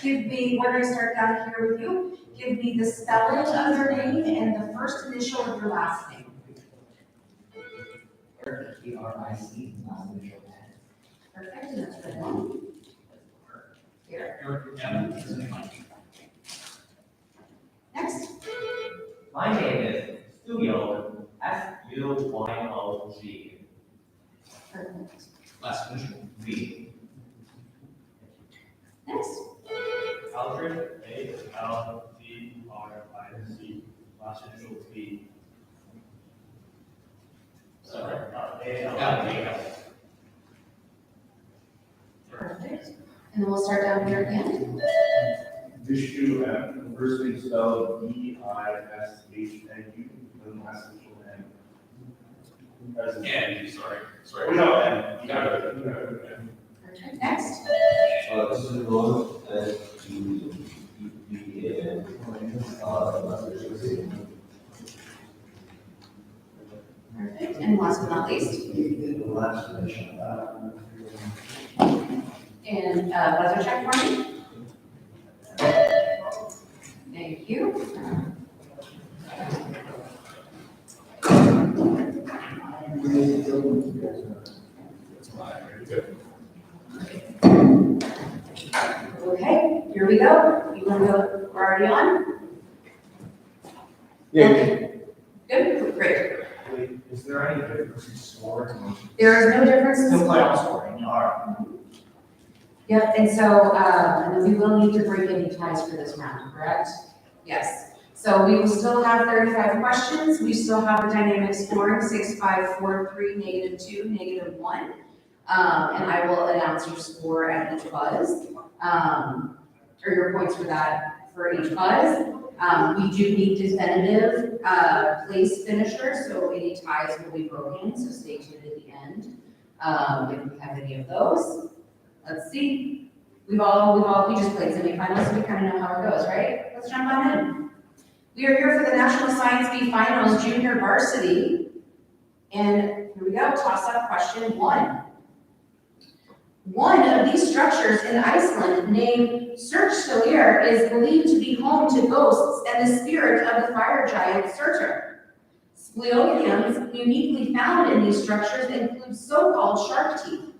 Give me, we're gonna start down here with you. Give me the spelling of their name and the first initial of your last name. E-R-I-C, last initial N. Perfect, and that's good one. Here. Next. My name is Stuyo, S-U-Y-O-G. Perfect. Last initial V. Next. Alfred, A-L-D-R-I-C, last initial T. Sorry, A-L-D. Perfect. And then we'll start down here again. Vishnu M, first name spelled V-I-S-H-N-U, and last initial N. Yeah, sorry. Oh, no, N. You got it. Perfect. Next. This is Rose, S-G-E-V-A-N. Last initial C. Perfect. And last but not least. Last initial And buzzer check for me. Thank you. Okay, here we go. You want to go? We're already on? Yeah. Good, great. Wait, is there any difference in score? There is no difference in Still playoff scoring, all right. Yep, and so, and then we will need to break any ties for this round, correct? Yes. So we will still have 35 questions. We still have the dynamic scoring, 6, 5, 4, 3, -2, -1. And I will announce your score at each buzz, or your points for that, for each buzz. We do need definitive, place finishers, so any ties will be broken, so stay tuned at the end. If we have any of those. Let's see. We just played semifinals, so we kind of know how it goes, right? Let's jump on in. We are here for the National Science Bee Finals Junior Varsity. And here we go, toss up question 1. One of these structures in Iceland, named Surtur, is believed to be home to ghosts and the spirit of the fire giant Surtur. Speleothems uniquely found in these structures include so-called shark teeth.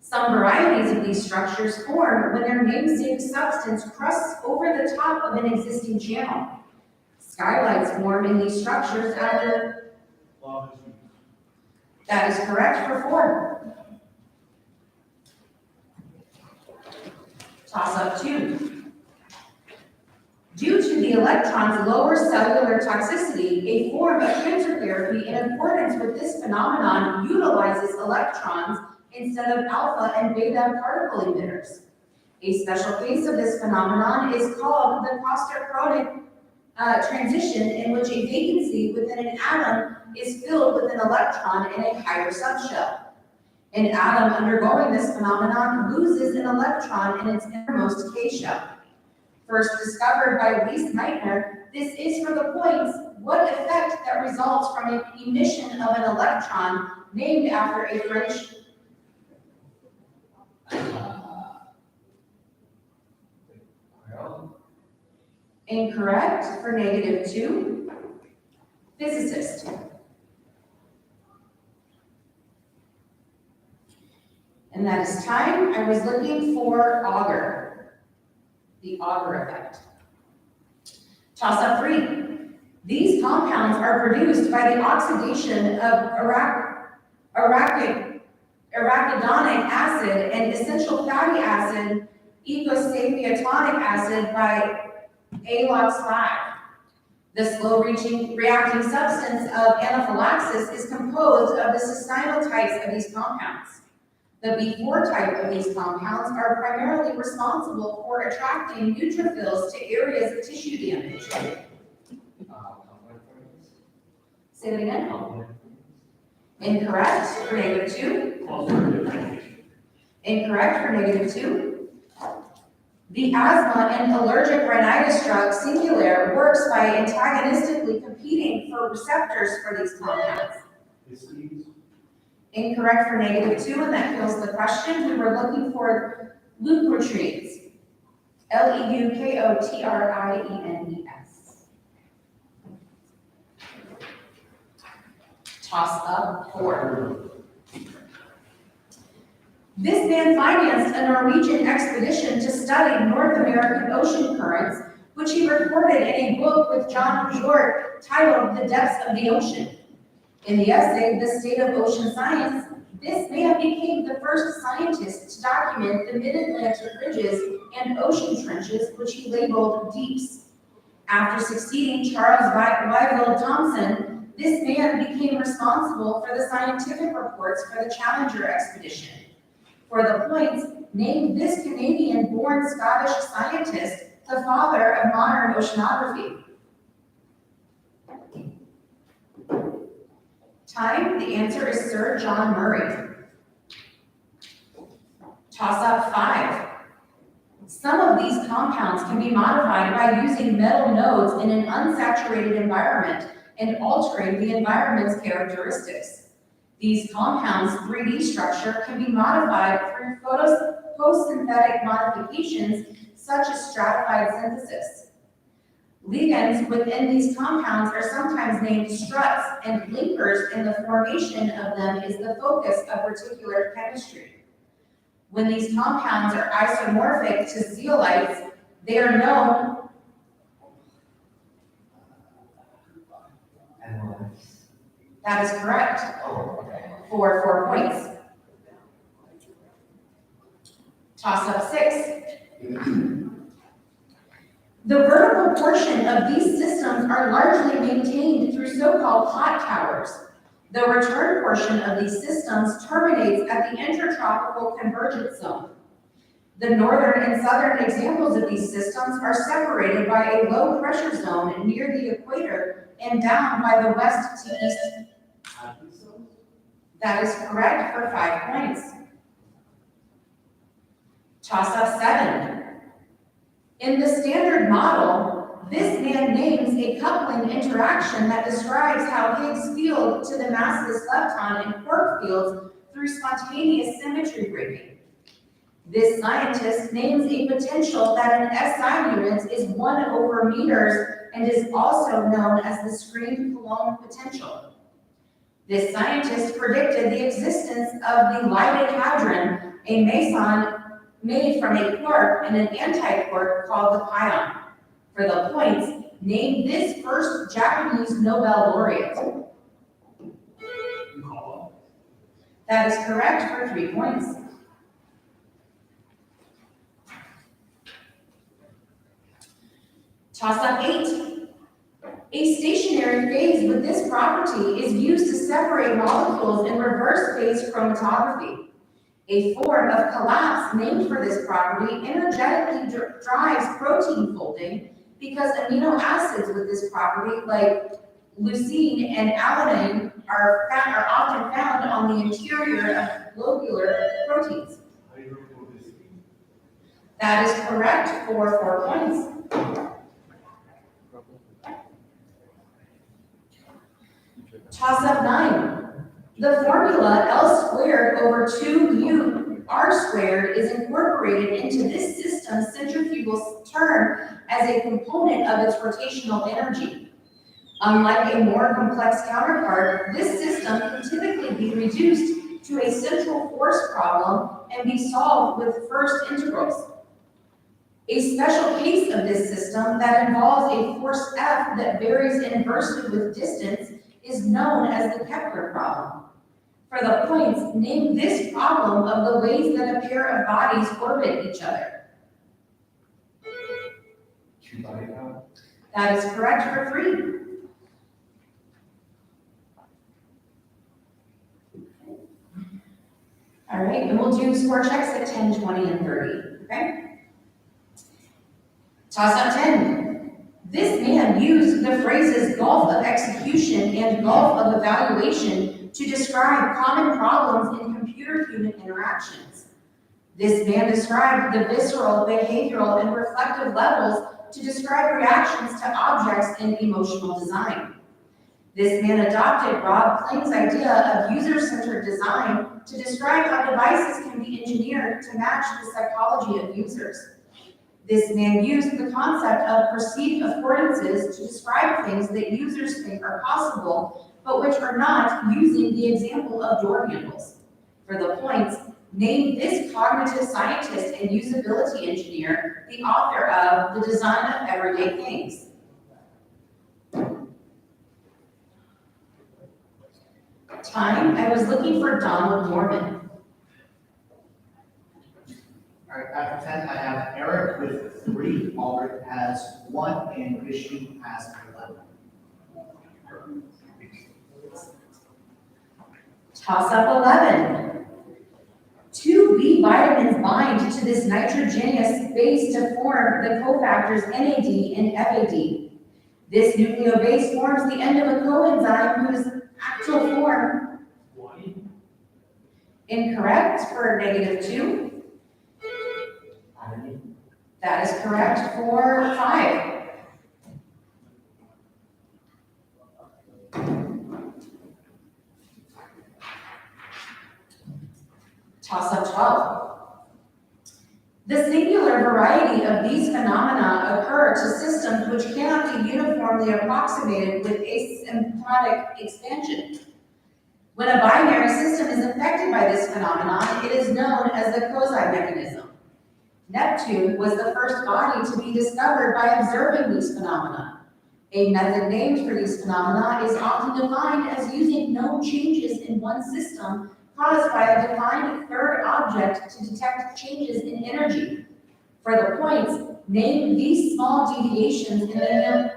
Some varieties of these structures form when their namesake substance crusts over the top of an existing channel. Skylights form in these structures after. That is correct for 4. Toss up 2. Due to the electron's lower cellular toxicity, a form of cancer therapy in accordance with this phenomenon utilizes electrons instead of alpha and beta particle emitters. A special case of this phenomenon is called the Coster-Chronic transition, in which a vacancy within an atom is filled with an electron in a higher subshell. An atom undergoing this phenomenon loses an electron in its innermost K-shell. First discovered by Lise Meitner, this is for the points what effect that results from an emission of an electron named after a French. Incorrect for -2. Physicist. And that is time. I was looking for auger, the auger effect. Toss up 3. These compounds are produced by the oxidation of arachidonic acid and essential fatty acid, eicosapentaenoic acid by ALOX 5. The slow-reacting substance of anaphylaxis is composed of the succinyl types of these compounds. The B4 type of these compounds are primarily responsible for attracting neutrophils to areas of tissue damage. Say that again. Incorrect for -2. Incorrect for -2. The asthma and allergic rhinitis drug Singulair works by antagonistically competing for receptors for these compounds. Incorrect for -2, and that kills the question. We were looking for leukotrienes. Leukotrienes. Toss up 4. This man financed a Norwegian expedition to study North American ocean currents, which he recorded in a book with John Bjork titled The Depths of the Ocean. In the essay, The State of Ocean Science, this man became the first scientist to document the mid-Atlantic ridges and ocean trenches, which he labeled deeps. After succeeding Charles Wyville Thomson, this man became responsible for the scientific reports for the Challenger expedition. For the points, named this Canadian-born Scottish scientist the father of modern oceanography. Time, the answer is Sir John Murray. Toss up 5. Some of these compounds can be modified by using metal nodes in an unsaturated environment and altering the environment's characteristics. These compounds' 3D structure can be modified through photosynthetic modifications such as stratified synthesis. Ligands within these compounds are sometimes named struts, and linkers in the formation of them is the focus of particular chemistry. When these compounds are isomorphic to zeolites, they are known Analyze. That is correct. Oh, okay. For 4 points. Toss up 6. The vertical portion of these systems are largely maintained through so-called hot towers. The return portion of these systems terminates at the intertropical convergence zone. The northern and southern examples of these systems are separated by a low pressure zone near the equator and down by the west to east. That is correct for 5 points. Toss up 7. In the Standard Model, this man names a coupling interaction that describes how Higgs field to the massless lepton and quark fields through spontaneous symmetry breaking. This scientist names a potential that in SI units is 1/meters and is also known as the Screen-Coulomb potential. This scientist predicted the existence of the Leydig hadron, a meson made from a quark and an antiquark called the pion. For the points, name this first Japanese Nobel laureate. That is correct for 3 points. Toss up 8. A stationary phase with this property is used to separate molecules in reverse phase chromatography. A form of collapse named for this property energetically drives protein folding because amino acids with this property, like leucine and alanine, are often found on the interior of globular proteins. That is correct for 4 points. Toss up 9. The formula L squared over 2 R squared is incorporated into this system's centrifugal turn as a component of its rotational energy. Unlike a more complex counterpart, this system can typically be reduced to a central force problem and be solved with first integrals. A special case of this system that involves a force F that varies inversely with distance is known as the Kepler problem. For the points, name this problem of the ways that a pair of bodies orbit each other. That is correct for 3. All right, and we'll do score checks at 10, 20, and 30, okay? Toss up 10. This man used the phrases gulf of execution and gulf of evaluation to describe common problems in computer-human interactions. This man described the visceral, behavioral, and reflective levels to describe reactions to objects in emotional design. This man adopted Rob Kling's idea of user-centered design to describe how devices can be engineered to match the psychology of users. This man used the concept of perceived affordances to describe things that users think are possible, but which are not, using the example of door handles. For the points, name this cognitive scientist and usability engineer the author of The Design of Everyday Things. Time, I was looking for Donald Norman. All right, after 10, I have Eric with 3, Albert has 1, and Vishnu has 11. Toss up 11. 2 B vitamins bind to this nitrogenous base to form the cofactors NAD and FAD. This nucleobase forms the end of a coenzyme whose actual form, incorrect for -2. That is correct for 5. Toss up 12. The singular variety of these phenomena occur to systems which cannot be uniformly approximated with asymptotic expansion. When a binary system is affected by this phenomenon, it is known as the Kozai mechanism. Neptune was the first body to be discovered by observing these phenomena. A method named for these phenomena is often defined as using known changes in one system caused by a defined third object to detect changes in energy. For the points, name these small deviations in the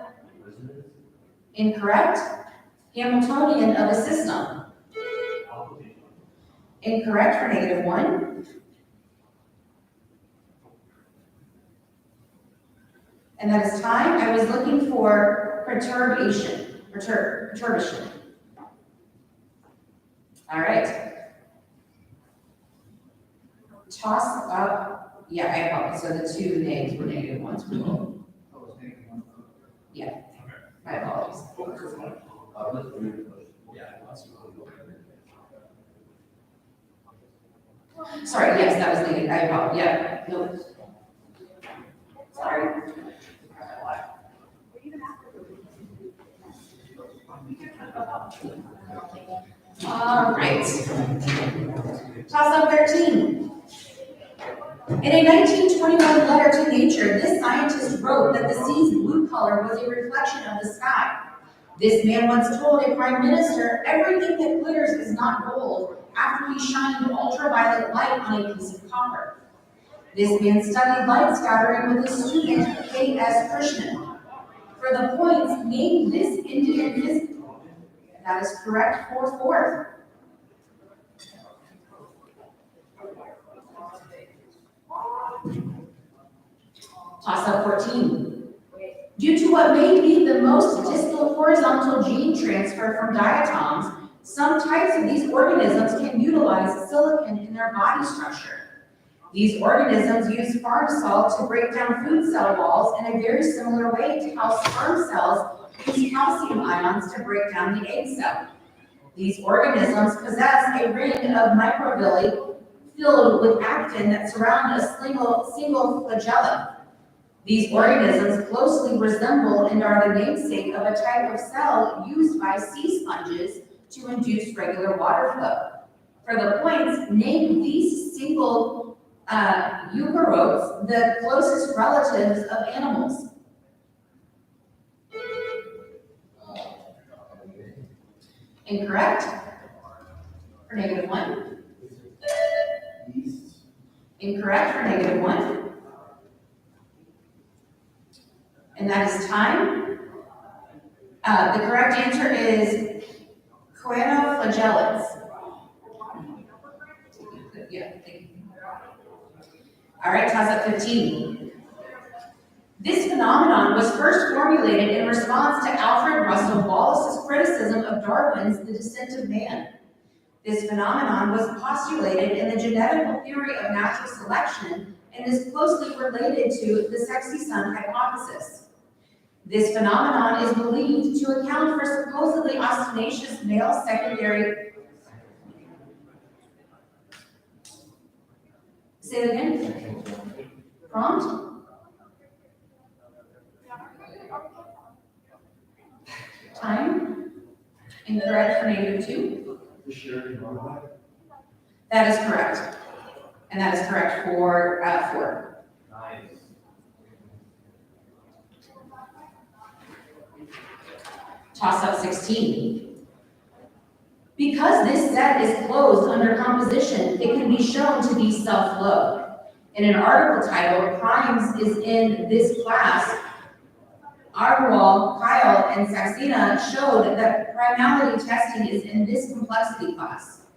incorrect Hamiltonian of a system. Incorrect for -1. And that is time. I was looking for perturbation. Perturbation. All right. Toss up. Yeah, I apologize. So the 2 names were -1s. Yeah. My apologies. Sorry, yes, that was negative. I apologize. Yeah. No. Sorry. All right. Toss up 13. In a 1921 letter to Nature, this scientist wrote that the sea's blue color was a reflection of the sky. This man once told a prime minister, everything that glitters is not gold, after he shined ultraviolet light on a piece of copper. This man studied light scattering with his student, K.S. Krishnan. For the points, name this Indian physicist. That is correct for 4. Toss up 14. Due to what may be the most distal horizontal gene transfer from diatoms, some types of these organisms can utilize silicon in their body structure. These organisms use farm salt to break down food cell walls in a very similar way to how sperm cells use calcium ions to break down the egg cell. These organisms possess a ring of microvilli filled with actin that surround a single flagellum. These organisms closely resemble and are the namesake of a type of cell used by sea sponges to induce regular water flow. For the points, name these single eukaryotes, the closest relatives of animals. Incorrect for -1. Incorrect for -1. And that is time. The correct answer is choanoflagellates. Yeah, thank you. All right, toss up 15. This phenomenon was first formulated in response to Alfred Russel Wallace's criticism of Darwin's The Descent of Man. This phenomenon was postulated in the genetical theory of natural selection and is closely related to the sexy son hypothesis. This phenomenon is believed to account for supposedly ostentatious male secondary. Say it again. Prompt? Time? Incorrect for -2. This year, you know, That is correct. And that is correct for 4. Nice. Toss up 16. Because this set is closed under composition, it can be shown to be self-flow. In an article titled Primes is in this class, Arwal, Kyle, and Saxena showed that primality testing is in this complexity class.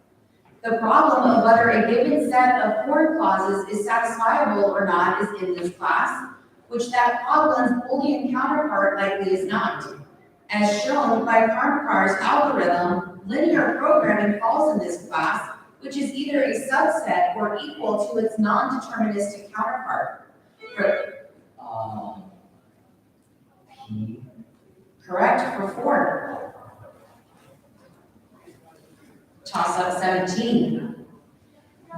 The problem of whether a given set of Ford clauses is satisfiable or not is in this class, which that problem's Boolean counterpart likely is not. As shown by Karmakar's algorithm, linear programming falls in this class, which is either a subset or equal to its non-deterministic counterpart. P. Correct for Ford. Toss up 17.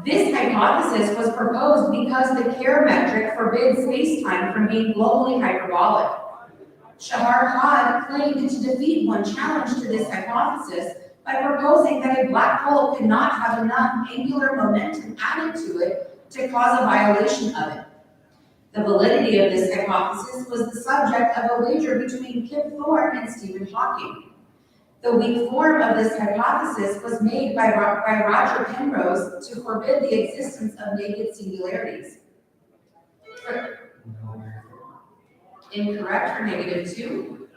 This hypothesis was proposed because the Kerr metric forbids spacetime from being globally hyperbolic. Shahar Khan claimed to defeat one challenge to this hypothesis by proposing that a black hole could not have enough angular momentum added to it to cause a violation of it. The validity of this hypothesis was the subject of a wager between Kip Thorne and Stephen Hawking. The weak form of this hypothesis was made by Roger Penrose to forbid the existence of naked singularities. Incorrect for -2.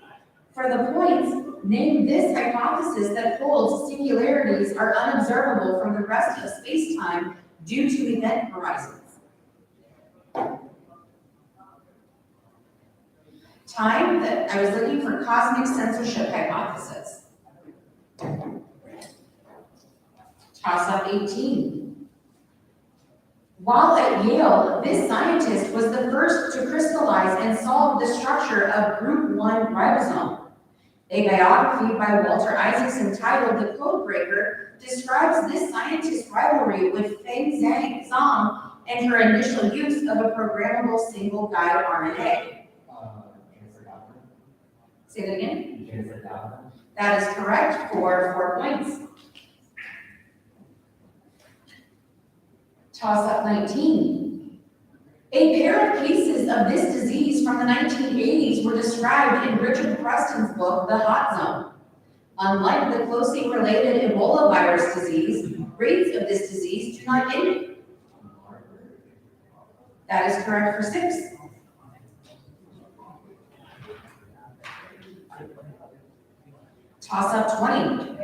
For the points, name this hypothesis that holds singularities are unobservable from the rest of space-time due to event horizons. Time, that I was looking for cosmic censorship hypothesis. Toss up 18. While at Yale, this scientist was the first to crystallize and solve the structure of group 1 ribosome. A biography by Walter Isaacson titled The Codebreaker describes this scientist's rivalry with Feng Zhang and her initial use of a programmable single guide RNA. Say that again? That is correct for 4 points. Toss up 19. A pair of cases of this disease from the 1980s were described in Richard Preston's book, The Hot Zone. Unlike the closely related Ebola virus disease, rates of this disease do not end. That is correct for 6. Toss up 20.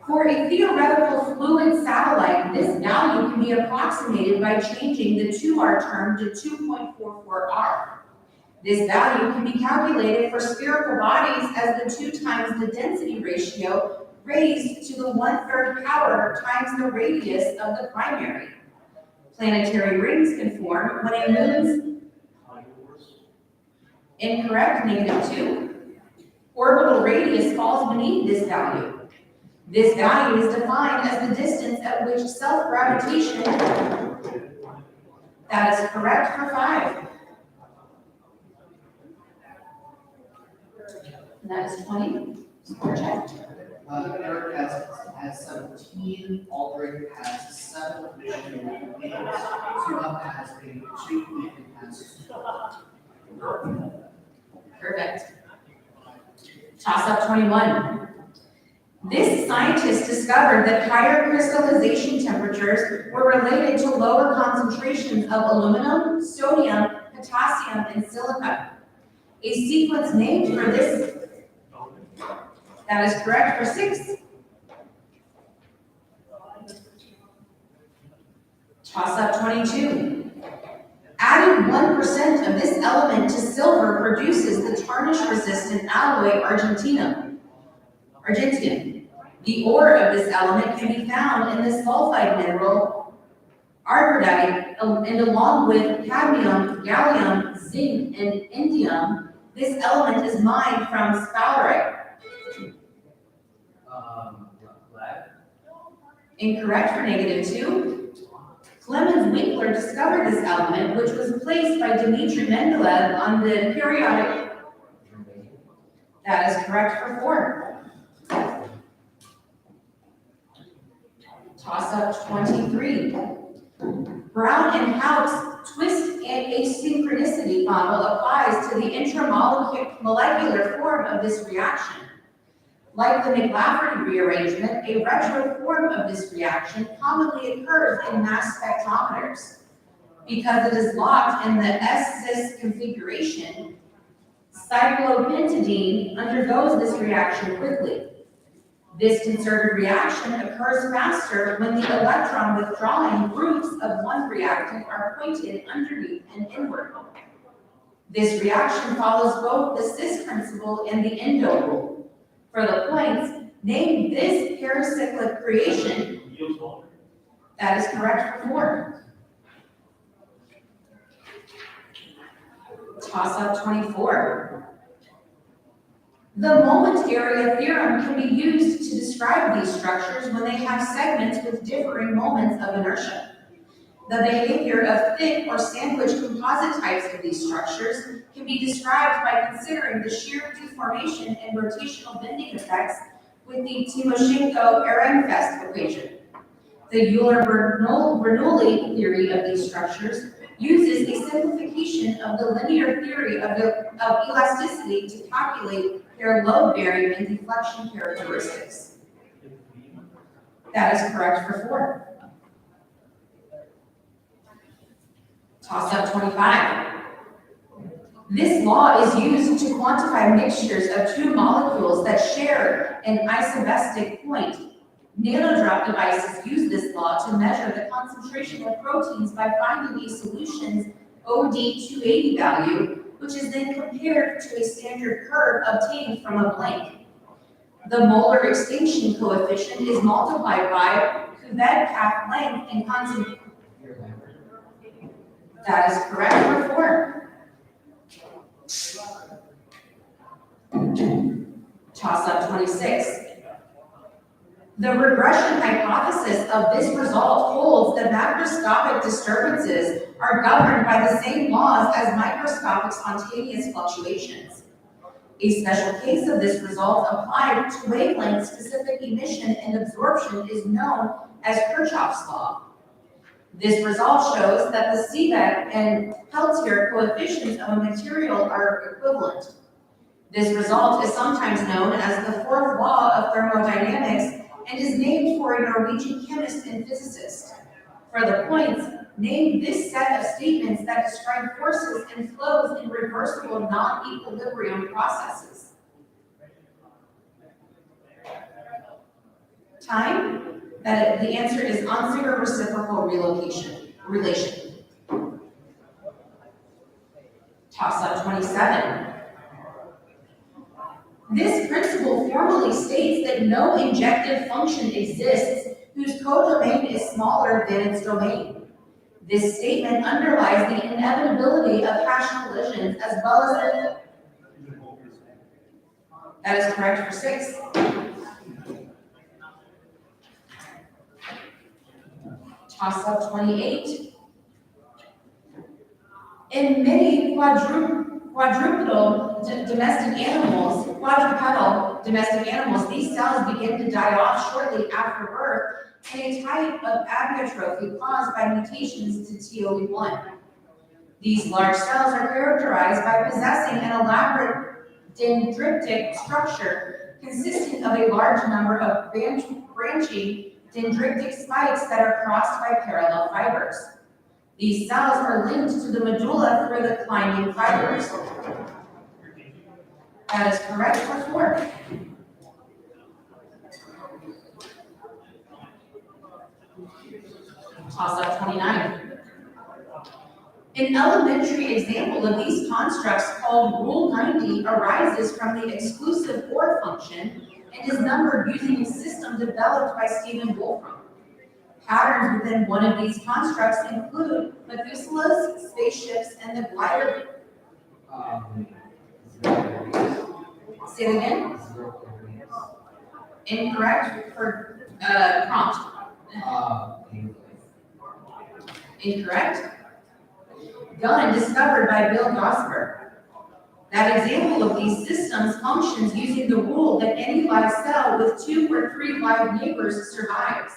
For a theoretical fluid satellite, this value can be approximated by changing the 2R term to 2.44R. This value can be calculated for spherical bodies as the 2 times the density ratio raised to the 1/3 power times the radius of the primary. Planetary rings can form when a moon's incorrect, -2. Orbital radius falls beneath this value. This value is defined as the distance at which self-gravitation, that is correct for 5. And that is 20. Score check. Eric has 17, Aldrich has 7, Vishnu has 2, has 2, Ethan has 2. Perfect. Toss up 21. This scientist discovered that higher crystallization temperatures were related to lower concentrations of aluminum, sodium, potassium, and silica. A sequence named for this, that is correct for 6. Toss up 22. Adding 1% of this element to silver produces the tarnish-resistant alloy argentinium. The ore of this element can be found in the sulfide mineral argordite, and along with cadmium, gallium, zinc, and indium, this element is mined from sphalerite. Black. Incorrect for -2. Clemens Winkler discovered this element, which was placed by Dmitry Mendeleev on the periodic. That is correct for 4. Toss up 23. Brown and Hauk's twist and asynchronicity model applies to the intramolecular form of this reaction. Like the McLafferty rearrangement, a retro form of this reaction commonly occurs in mass spectrometers. Because it is locked in the S-cis configuration, cyclopentadiene undergoes this reaction quickly. This concerted reaction occurs faster when the electron withdrawing groups of one reactant are pointed underneath and inward. This reaction follows both the cis principle and the endo rule. For the points, name this paracyclic creation. Yield smaller. That is correct for 4. Toss up 24. The moment area theorem can be used to describe these structures when they have segments with differing moments of inertia. The behavior of thick or sandwich composite types of these structures can be described by considering the shear deformation and rotational bending effects with the Timoshenko-Ehrenfest equation. The Euler-Bernoulli theory of these structures uses a simplification of the linear theory of elasticity to calculate their load-bearing and deflection characteristics. That is correct for 4. Toss up 25. This law is used to quantify mixtures of two molecules that share an isobestic point. Nanodrop devices use this law to measure the concentration of proteins by finding a solution's OD280 value, which is then compared to a standard curve obtained from a blank. The molar extinction coefficient is multiplied by Couvet-Kapp length and concentration. That is correct for 4. Toss up 26. The regression hypothesis of this result holds that macroscopic disturbances are governed by the same laws as microscopic spontaneous fluctuations. A special case of this result applied to wavelength-specific emission and absorption is known as Kirchhoff's law. This result shows that the Seebeck and Peltier coefficients of a material are equivalent. This result is sometimes known as the fourth law of thermodynamics and is named for a Norwegian chemist and physicist. For the points, name this set of statements that describe forces and flows in reversible non-equilibrium processes. Time? The answer is Onsinger reciprocal relation. Toss up 27. This principle formally states that no injective function exists whose codomain is smaller than its domain. This statement underlies the inevitability of hash collisions as well as that is correct for 6. Toss up 28. In many quadrupedal domestic animals, these cells begin to die off shortly after birth in a type of abiotrophy caused by mutations to TOE1. These large cells are characterized by possessing an elaborate dendritic structure consisting of a large number of branching dendritic spikes that are crossed by parallel fibers. These cells are linked to the medulla through the climbing fibers. That is correct for 4. Toss up 29. An elementary example of these constructs called Rule 90 arises from the exclusive OR function and is numbered using a system developed by Stephen Wolfram. Patterns within one of these constructs include Methuselahs, spaceships, and the glider. Say it again. Incorrect for prompt. Incorrect. Gun discovered by Bill Gosper. That example of these systems functions using the rule that any live cell with 2 or 3 live neighbors survives.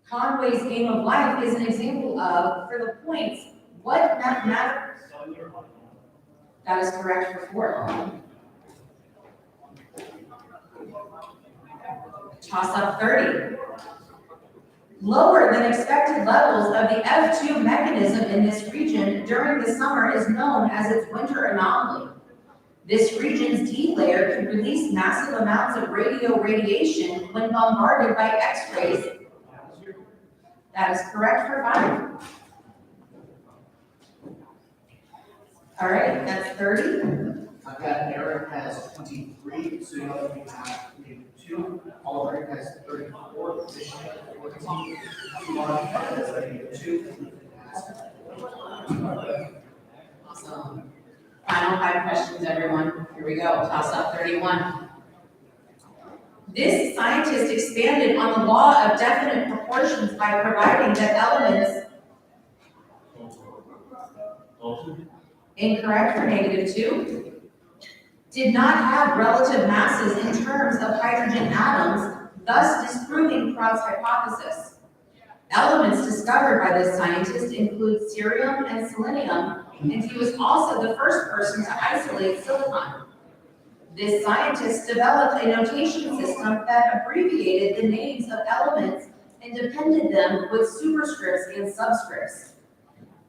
Conway's game of life is an example of, for the points, what mathematical. That is correct for 4. Toss up 30. Lower than expected levels of the F2 mechanism in this region during the summer is known as its winter anomaly. This region's D layer can release massive amounts of radio radiation when bombarded by X-rays. That is correct for 5. All right, that's 30. I've got Eric has 23, so you have -2. Albert has 34, Christian has 14, Juan has -2. Awesome. Final 5 questions, everyone. Here we go. Toss up 31. This scientist expanded on the law of definite proportions by providing that elements. Incorrect for -2. Did not have relative masses in terms of hydrogen atoms, thus disproving Proud's hypothesis. Elements discovered by this scientist include cerium and selenium, and he was also the first person to isolate silicon. This scientist developed a notation system that abbreviated the names of elements and depended them with superscripts and subscripts.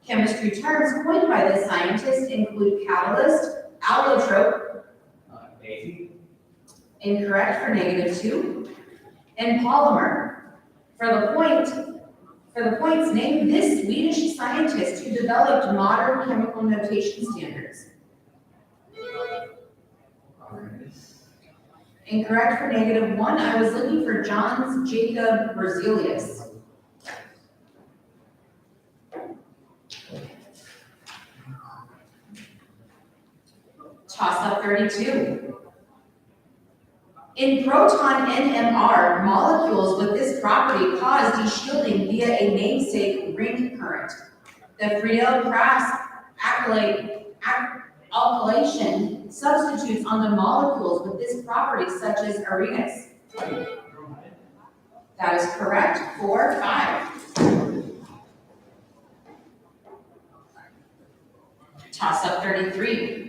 Chemistry terms coined by this scientist include catalyst, allotrope. Daisy. Incorrect for -2. And polymer. For the points, name this Swedish scientist who developed modern chemical notation standards. Incorrect for -1. I was looking for John's Jacob Berzelius. Toss up 32. In proton NMR, molecules with this property cause deshielding via a namesake ring current. The Friedel-Crafts alkylation substitutes onto molecules with this property, such as arenes. That is correct. 4, 5. Toss up 33.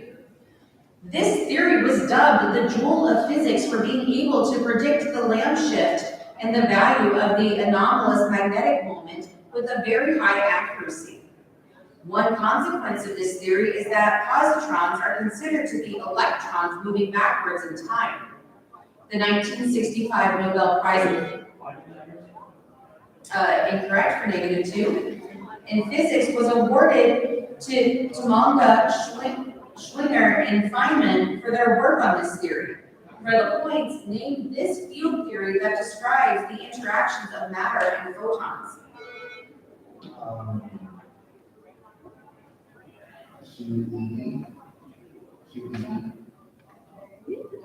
This theory was dubbed the jewel of physics for being able to predict the Lamb shift and the value of the anomalous magnetic moment with a very high accuracy. One consequence of this theory is that positrons are considered to be electrons moving backwards in time. The 1965 Nobel Prize, incorrect for -2, in physics was awarded to Manga Schwinger and Feynman for their work on this theory. For the points, name this field theory that describes the interactions of matter and photons.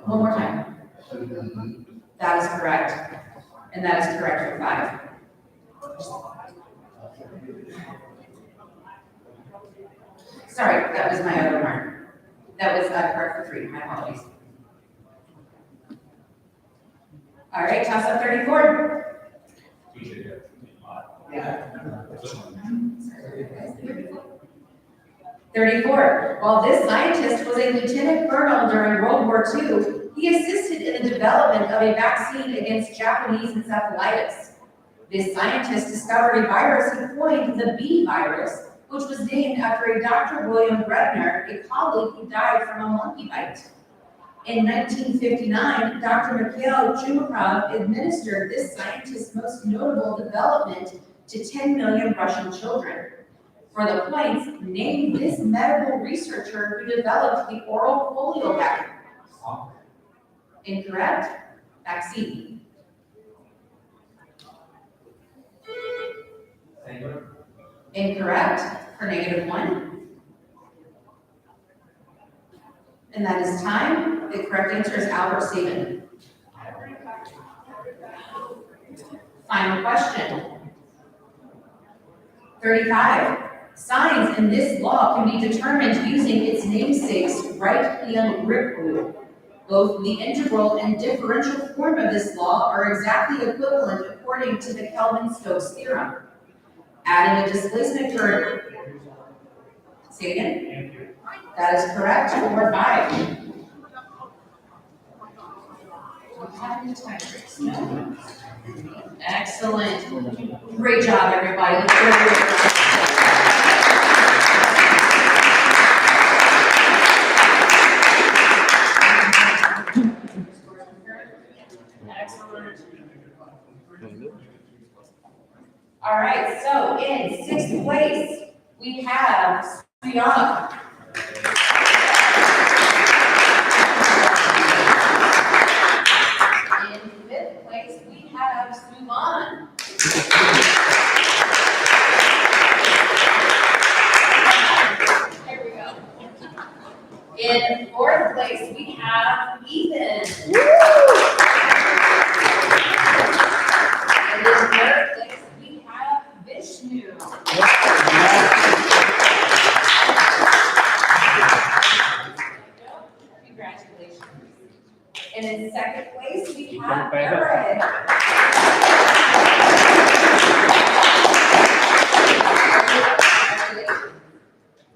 One more time. That is correct. And that is correct for 5. Sorry, that was my other mark. That was correct for 3. My apologies. All right, toss up 34. Yeah. 34. While this scientist was a lieutenant colonel during World War II, he assisted in the development of a vaccine against Japanese encephalitis. This scientist discovered a virus he coined the B virus, which was named after a Dr. William Brebner, a colleague who died from a monkey bite. In 1959, Dr. Mikhail Chumakov administered this scientist's most notable development to 10 million Russian children. For the points, name this medical researcher who developed the oral polio vaccine. Incorrect. Vaccine. Incorrect for -1. And that is time. The correct answer is Albert Sabin. Final question. 35. Signs in this law can be determined using its namesake's right-hand grip rule. Both the integral and differential form of this law are exactly equivalent according to the Kelvin-Stokes theorem. Adding a displacement current. Say it again. That is correct. 4 or 5. Do we have any time breaks? No. Excellent. Great job, everybody. Let's give it a Excellent. All right, so in 6th place, we have Suyang. In 5th place, we have Suvan. Here we go. In 4th place, we have Ethan. And in 3rd place, we have Vishnu. Congratulations. And in 2nd place, we have Eric.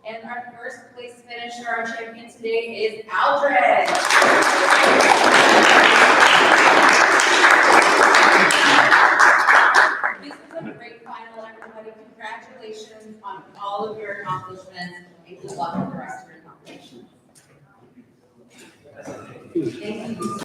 And our 1st place finisher, our champion today, is Aldred. This is a great final, everybody. Congratulations on all of your accomplishments, and good luck with the rest of your accomplishments. Thank you.